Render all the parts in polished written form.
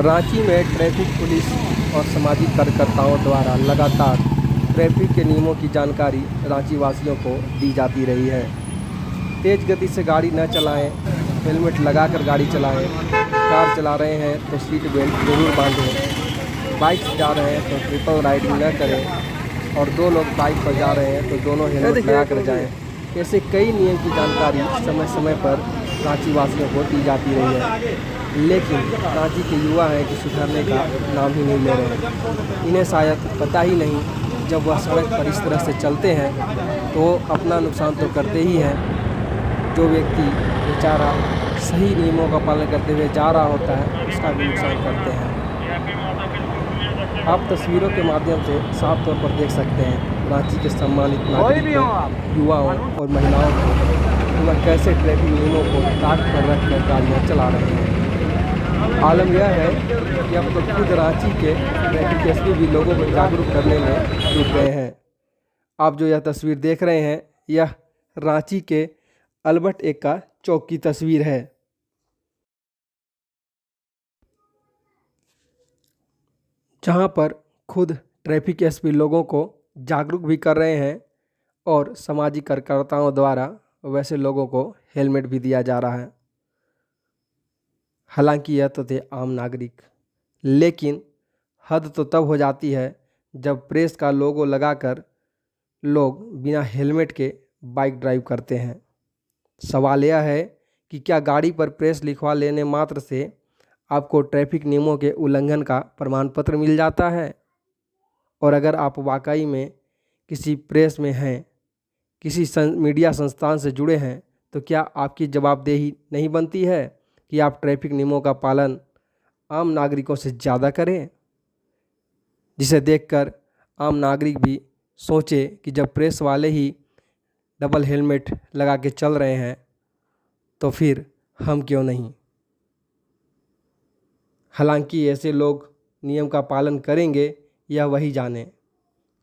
रांची में traffic police और सामाजिक कार्यकर्ताओं द्वारा लगातार ट्रैफिक के नियमों की जानकारी रांची वासियों को दी जाती रही है। तेज़ गति से गाड़ी न चलाएं, हेलमेट लगाकर गाड़ी चलाएं, कार चला रहे हैं तो सीट बेल्ट जरूर बांधें, बाइक से जा रहे हैं तो ट्रिपल राइडिंग न करें और दो लोग बाइक पर जा रहे हैं तो दोनों हेलमेट लगा कर जाएँ। ऐसे कई नियम की जानकारी समय समय पर रांची वासियों को दी जाती रही है, लेकिन रांची के युवा हैं कि सुधरने का नाम ही नहीं ले रहे। इन्हें शायद पता ही नहीं, जब वह सड़क पर इस तरह से चलते हैं तो अपना नुकसान तो करते ही हैं, जो व्यक्ति बेचारा सही नियमों का पालन करते हुए जा रहा होता है उसका भी नुकसान करते हैं। आप तस्वीरों के माध्यम से साफ तौर पर देख सकते हैं रांची के सम्मानित नागरिकों, युवाओं और महिलाओं को वह कैसे ट्रैफिक नियमों को ताक पर रख कर गाड़ियाँ चला रहे हैं। आलम यह है कि अब तो खुद रांची के ट्रैफिक एसपी भी लोगों को जागरूक करने में जुट गए हैं। आप जो यह तस्वीर देख रहे हैं यह रांची के अल्बर्ट एक्का चौक की तस्वीर है। जहां पर खुद ट्रैफिक एसपी लोगों को जागरूक भी कर रहे हैं और सामाजिक कार्यकर्ताओं द्वारा वैसे लोगों को हेलमेट भी दिया जा रहा है। हालांकि यह तो थे आम नागरिक, लेकिन हद तो तब हो जाती है जब प्रेस का लोगो लगाकर लोग बिना हेलमेट के बाइक ड्राइव करते हैं। सवाल यह है कि क्या गाड़ी पर प्रेस लिखवा लेने मात्र से आपको ट्रैफिक नियमों के उल्लंघन का प्रमाण पत्र मिल जाता है? और अगर आप वाकई में किसी प्रेस में हैं, किसी मीडिया संस्थान से जुड़े हैं, तो क्या आपकी जवाबदेही नहीं बनती है कि आप ट्रैफिक नियमों का पालन आम नागरिकों से ज़्यादा करें, जिसे देखकर आम नागरिक भी सोचे कि जब प्रेस वाले ही डबल हेलमेट लगा के चल रहे हैं तो फिर हम क्यों नहीं। हालांकि ऐसे लोग नियम का पालन करेंगे यह वही जाने।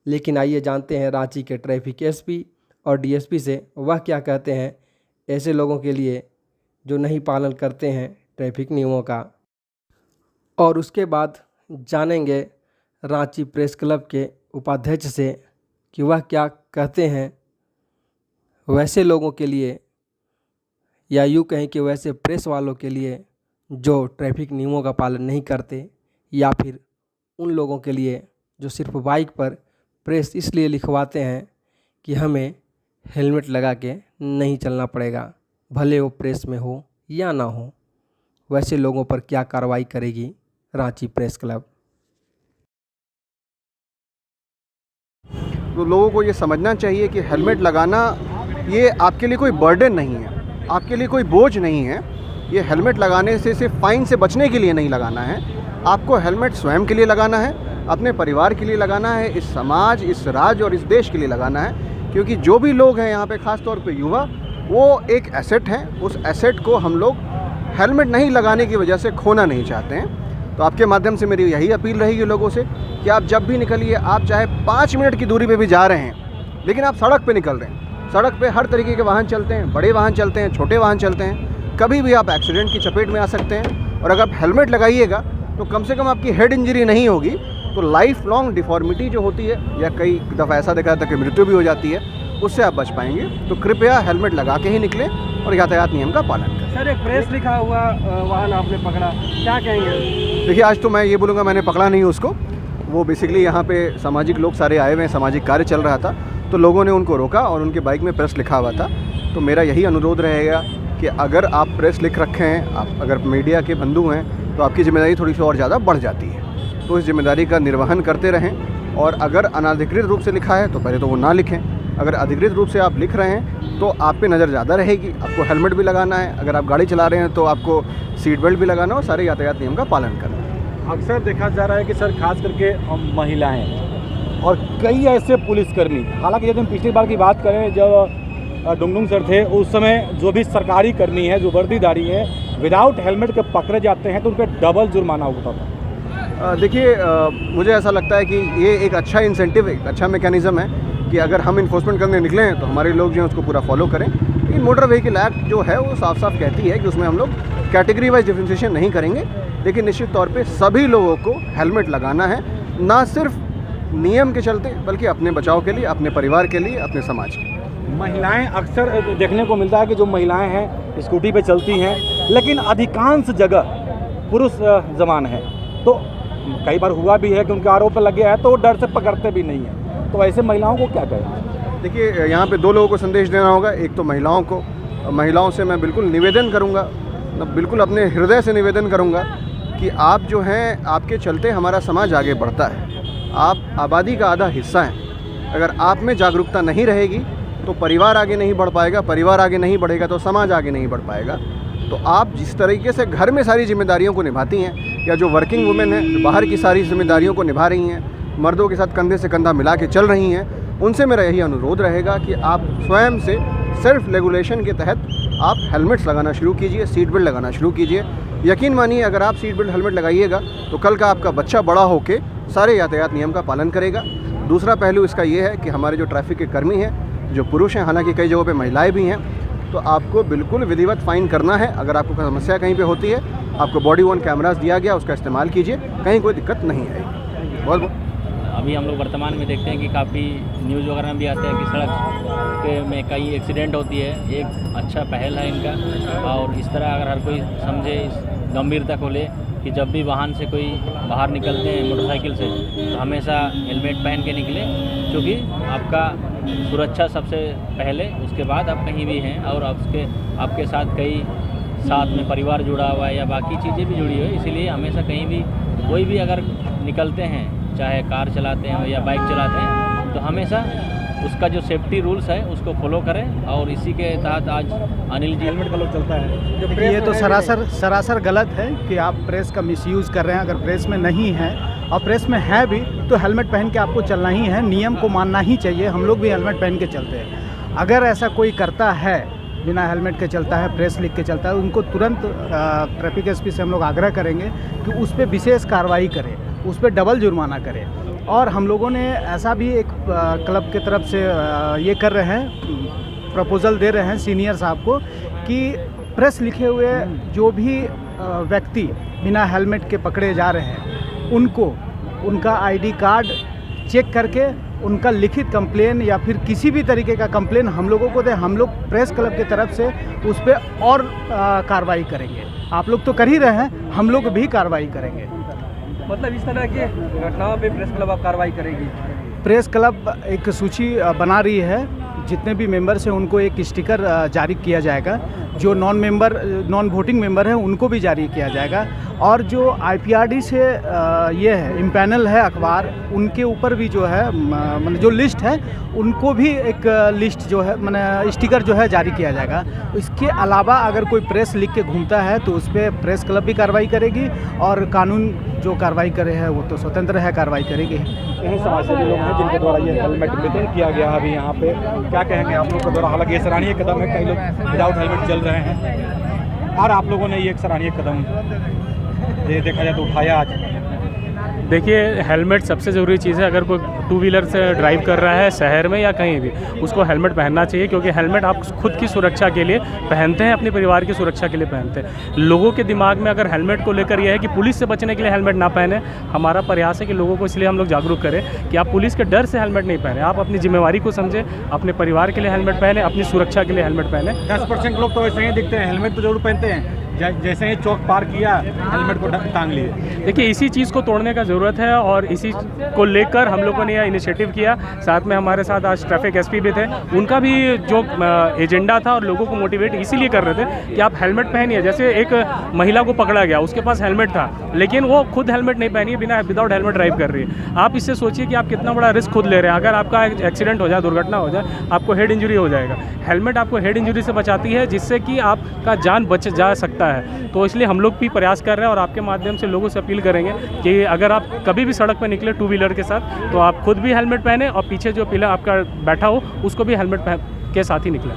लेकिन आइए जानते हैं रांची के ट्रैफिक एसपी और डीएसपी से वह क्या कहते हैं ऐसे लोगों के लिए जो नहीं पालन करते हैं ट्रैफिक नियमों का। और उसके बाद जानेंगे रांची प्रेस क्लब के उपाध्यक्ष से कि वह क्या कहते हैं वैसे लोगों के लिए, या यूँ कहें कि वैसे प्रेस वालों के लिए जो ट्रैफिक नियमों का पालन नहीं करते, या फिर उन लोगों के लिए जो सिर्फ बाइक पर प्रेस इसलिए लिखवाते हैं कि हमें हेलमेट लगा के नहीं चलना पड़ेगा, भले वो प्रेस में हो या ना हो। वैसे लोगों पर क्या कार्रवाई करेगी रांची प्रेस क्लब? तो लोगों को ये समझना चाहिए कि हेलमेट लगाना ये आपके लिए कोई बर्डन नहीं है, आपके लिए कोई बोझ नहीं है। ये हेलमेट लगाने से सिर्फ फाइन से बचने के लिए नहीं लगाना है, आपको हेलमेट स्वयं के लिए लगाना है, अपने परिवार के लिए लगाना है, इस समाज, इस राज्य और इस देश के लिए लगाना है। क्योंकि जो भी लोग हैं यहाँ पे, ख़ास तौर पे युवा, वो एक एसेट हैं। उस एसेट को हम लोग हेलमेट नहीं लगाने की वजह से खोना नहीं चाहते हैं। तो आपके माध्यम से मेरी यही अपील रहेगी लोगों से कि आप जब भी निकलिए, आप चाहे 5 मिनट की दूरी पे भी जा रहे हैं, लेकिन आप सड़क पे निकल रहे हैं। सड़क पे हर तरीके के वाहन चलते हैं, बड़े वाहन चलते हैं, छोटे वाहन चलते हैं, कभी भी आप एक्सीडेंट की चपेट में आ सकते हैं। और अगर आप हेलमेट लगाइएगा तो कम से कम आपकी हेड इंजरी नहीं होगी, तो लाइफ लॉन्ग डिफॉर्मिटी जो होती है, या कई दफ़ा ऐसा देखा जाता है कि मृत्यु भी हो जाती है, उससे आप बच पाएंगे। तो कृपया हेलमेट लगा के ही निकलें और यातायात नियम का पालन करें। सर, एक प्रेस लिखा हुआ वाहन आपने पकड़ा, क्या कहेंगे? देखिए, आज तो मैं ये बोलूँगा मैंने पकड़ा नहीं उसको। वो बेसिकली यहाँ पे सामाजिक लोग सारे आए हुए हैं, सामाजिक कार्य चल रहा था, तो लोगों ने उनको रोका और उनके बाइक में प्रेस लिखा हुआ था। तो मेरा यही अनुरोध रहेगा कि अगर आप प्रेस लिख रखे हैं, आप अगर मीडिया के बंधु हैं, तो आपकी जिम्मेदारी थोड़ी सी और ज़्यादा बढ़ जाती है। तो इस जिम्मेदारी का निर्वहन करते रहें। और अगर अनधिकृत रूप से लिखा है तो पहले तो वो ना लिखें। अगर अधिकृत रूप से आप लिख रहे हैं तो आप पे नज़र ज़्यादा रहेगी। आपको हेलमेट भी लगाना है, अगर आप गाड़ी चला रहे हैं तो आपको सीट बेल्ट भी लगाना और सारे यातायात नियम का पालन करना है। अक्सर देखा जा रहा है कि सर, खास करके महिलाएं और कई ऐसे पुलिसकर्मी, हालांकि यदि हम पिछली बार की बात करें जब डुंगडुंग सर थे, उस समय जो भी सरकारी कर्मी है, जो वर्दीधारी है, विदाउट हेलमेट के पकड़े जाते हैं तो उन पर डबल जुर्माना होता था। देखिए, मुझे ऐसा लगता है कि ये एक अच्छा इंसेंटिव, एक अच्छा मैकेनिज़्म है कि अगर हम इन्फोर्समेंट करने निकले हैं तो हमारे लोग जो हैं उसको पूरा फॉलो करें। लेकिन मोटर व्हीकल एक्ट जो है वो साफ साफ कहती है कि उसमें हम लोग कैटेगरी वाइज डिफरेंशिएशन नहीं करेंगे, लेकिन निश्चित तौर पे सभी लोगों को हेलमेट लगाना है, ना सिर्फ नियम के चलते बल्कि अपने बचाव के लिए, अपने परिवार के लिए, अपने समाज के लिए। महिलाएं अक्सर देखने को मिलता है कि जो महिलाएं हैं स्कूटी पे चलती हैं, लेकिन अधिकांश जगह पुरुष जवान है। तो कई बार हुआ भी है कि उनके आरोप लगे हैं तो वो डर से पकड़ते भी नहीं हैं। तो ऐसे महिलाओं को क्या कहें? देखिए, यहाँ पे दो लोगों को संदेश देना होगा। एक तो महिलाओं को, महिलाओं से मैं बिल्कुल निवेदन करूँगा, बिल्कुल अपने हृदय से निवेदन करूँगा कि आप जो हैं, आपके चलते हमारा समाज आगे बढ़ता है। आप आबादी का आधा हिस्सा हैं। अगर आप में जागरूकता नहीं रहेगी तो परिवार आगे नहीं बढ़ पाएगा, परिवार आगे नहीं बढ़ेगा तो समाज आगे नहीं बढ़ पाएगा। तो आप जिस तरीके से घर में सारी जिम्मेदारियों को निभाती हैं, या जो वर्किंग वुमेन हैं जो बाहर की सारी जिम्मेदारियों को निभा रही हैं, मर्दों के साथ कंधे से कंधा मिला के चल रही हैं, उनसे मेरा यही अनुरोध रहेगा कि आप स्वयं से सेल्फ रेगुलेशन के तहत आप हेलमेट्स लगाना शुरू कीजिए, सीट बेल्ट लगाना शुरू कीजिए। यकीन मानिए, अगर आप सीट बेल्ट हेलमेट लगाइएगा तो कल का आपका बच्चा बड़ा होके सारे यातायात नियम का पालन करेगा। दूसरा पहलू इसका ये है कि हमारे जो ट्रैफिक के कर्मी हैं, जो पुरुष हैं, हालांकि कई जगहों पे महिलाएं भी हैं, तो आपको बिल्कुल विधिवत फ़ाइन करना है। अगर आपको कोई समस्या कहीं पे होती है, आपको बॉडी वर्न कैमरास दिया गया, उसका इस्तेमाल कीजिए, कहीं कोई दिक्कत नहीं आएगी। बहुत बहुत अभी हम लोग वर्तमान में देखते हैं कि काफ़ी न्यूज़ वगैरह में भी आते हैं कि सड़क पे में कई एक्सीडेंट होती है। एक अच्छा पहल है इनका, और इस तरह अगर हर कोई समझे, इस गंभीरता को ले कि जब भी वाहन से कोई बाहर निकलते हैं मोटरसाइकिल से तो हमेशा हेलमेट पहन के निकले, क्योंकि आपका सुरक्षा सबसे पहले, उसके बाद आप कहीं भी हैं। और आपके साथ कई साथ में परिवार जुड़ा हुआ है या बाकी चीज़ें भी जुड़ी हुई है, इसीलिए हमेशा कहीं भी कोई भी अगर निकलते हैं, चाहे कार चलाते हैं या बाइक चलाते हैं, तो हमेशा उसका जो सेफ्टी रूल्स है उसको फॉलो करें। और इसी के तहत आज अनिल जी हेलमेट का लोग चलता है। ये तो सरासर गलत है कि आप प्रेस का मिसयूज़ कर रहे हैं। अगर प्रेस में नहीं है और प्रेस में है भी तो हेलमेट पहन के आपको चलना ही है, नियम को मानना ही चाहिए। हम लोग भी हेलमेट पहन के चलते हैं। अगर ऐसा कोई करता है, बिना हेलमेट के चलता है, प्रेस लिख के चलता है, उनको तुरंत ट्रैफिक एसपी से हम लोग आग्रह करेंगे कि उस पर विशेष कार्रवाई करें, उस पर डबल जुर्माना करें। और हम लोगों ने ऐसा भी एक क्लब के तरफ से ये कर रहे हैं, प्रपोज़ल दे रहे हैं सीनियर साहब को कि प्रेस लिखे हुए जो भी व्यक्ति बिना हेलमेट के पकड़े जा रहे हैं, उनको उनका आईडी कार्ड चेक करके उनका लिखित कंप्लेन या फिर किसी भी तरीके का कंप्लेन हम लोगों को दें। हम लोग प्रेस क्लब की तरफ से उस पर और कार्रवाई करेंगे। आप लोग तो कर ही रहे हैं, हम लोग भी कार्रवाई करेंगे। मतलब इस तरह की घटनाओं पे प्रेस क्लब आप कार्रवाई करेगी? प्रेस क्लब एक सूची बना रही है, जितने भी मेंबर्स हैं उनको एक स्टिकर जारी किया जाएगा। जो नॉन वोटिंग मेंबर हैं उनको भी जारी किया जाएगा। और जो IPRD से ये है इम्पैनल है अखबार, उनके ऊपर भी जो है मतलब जो लिस्ट है उनको भी एक लिस्ट जो है मैंने स्टिकर जो है जारी किया जाएगा। इसके अलावा अगर कोई प्रेस लिख के घूमता है तो उस पर प्रेस क्लब भी कार्रवाई करेगी, और कानून जो कार्रवाई करे है वो तो स्वतंत्र है, कार्रवाई करेगी। यही समाज से लोग हैं जिनके द्वारा ये हेलमेट वितरण किया गया अभी यहाँ पे, क्या कहेंगे आप लोगों के द्वारा? हालांकि ये सराहनीय कदम है, कई लोग विदाउट हेलमेट चल रहे हैं और आप लोगों ने ये एक सराहनीय कदम देखा जाए तो उठाया आज। देखिए, हेलमेट सबसे ज़रूरी चीज़ है। अगर कोई टू व्हीलर से ड्राइव कर रहा है शहर में या कहीं भी, उसको हेलमेट पहनना चाहिए, क्योंकि हेलमेट आप खुद की सुरक्षा के लिए पहनते हैं, अपने परिवार की सुरक्षा के लिए पहनते हैं। लोगों के दिमाग में अगर हेलमेट को लेकर यह है कि पुलिस से बचने के लिए हेलमेट ना पहने, हमारा प्रयास है कि लोगों को इसलिए हम लोग जागरूक करें कि आप पुलिस के डर से हेलमेट नहीं पहने, आप अपनी जिम्मेवारी को समझें, अपने परिवार के लिए हेलमेट पहने, अपनी सुरक्षा के लिए हेलमेट पहने। 10% लोग तो वैसे ही दिखते हैं, हेलमेट तो जरूर पहनते हैं, जैसे ही चौक पार किया हेलमेट को टांग लिए। देखिए, इसी चीज़ को तोड़ने का ज़रूरत है और इसी को लेकर हम लोगों ने यह इनिशिएटिव किया। साथ में हमारे साथ आज ट्रैफिक एसपी भी थे, उनका भी जो एजेंडा था और लोगों को मोटिवेट इसीलिए कर रहे थे कि आप हेलमेट पहनिए। जैसे एक महिला को पकड़ा गया, उसके पास हेलमेट था लेकिन वो खुद हेलमेट नहीं पहनी, विदाउट हेलमेट ड्राइव कर रही है। आप इससे सोचिए कि आप कितना बड़ा रिस्क खुद ले रहे हैं। अगर आपका एक्सीडेंट हो जाए, दुर्घटना हो जाए, आपको हेड इंजरी हो जाएगा। हेलमेट आपको हेड इंजरी से बचाती है, जिससे कि आपका जान बच जा सकता है। तो इसलिए हम लोग भी प्रयास कर रहे हैं और आपके माध्यम से लोगों से अपील करेंगे कि अगर आप कभी भी सड़क पर निकले टू व्हीलर के साथ, तो आप खुद भी हेलमेट पहने और पीछे जो पिलर आपका बैठा हो उसको भी हेलमेट के साथ ही निकले।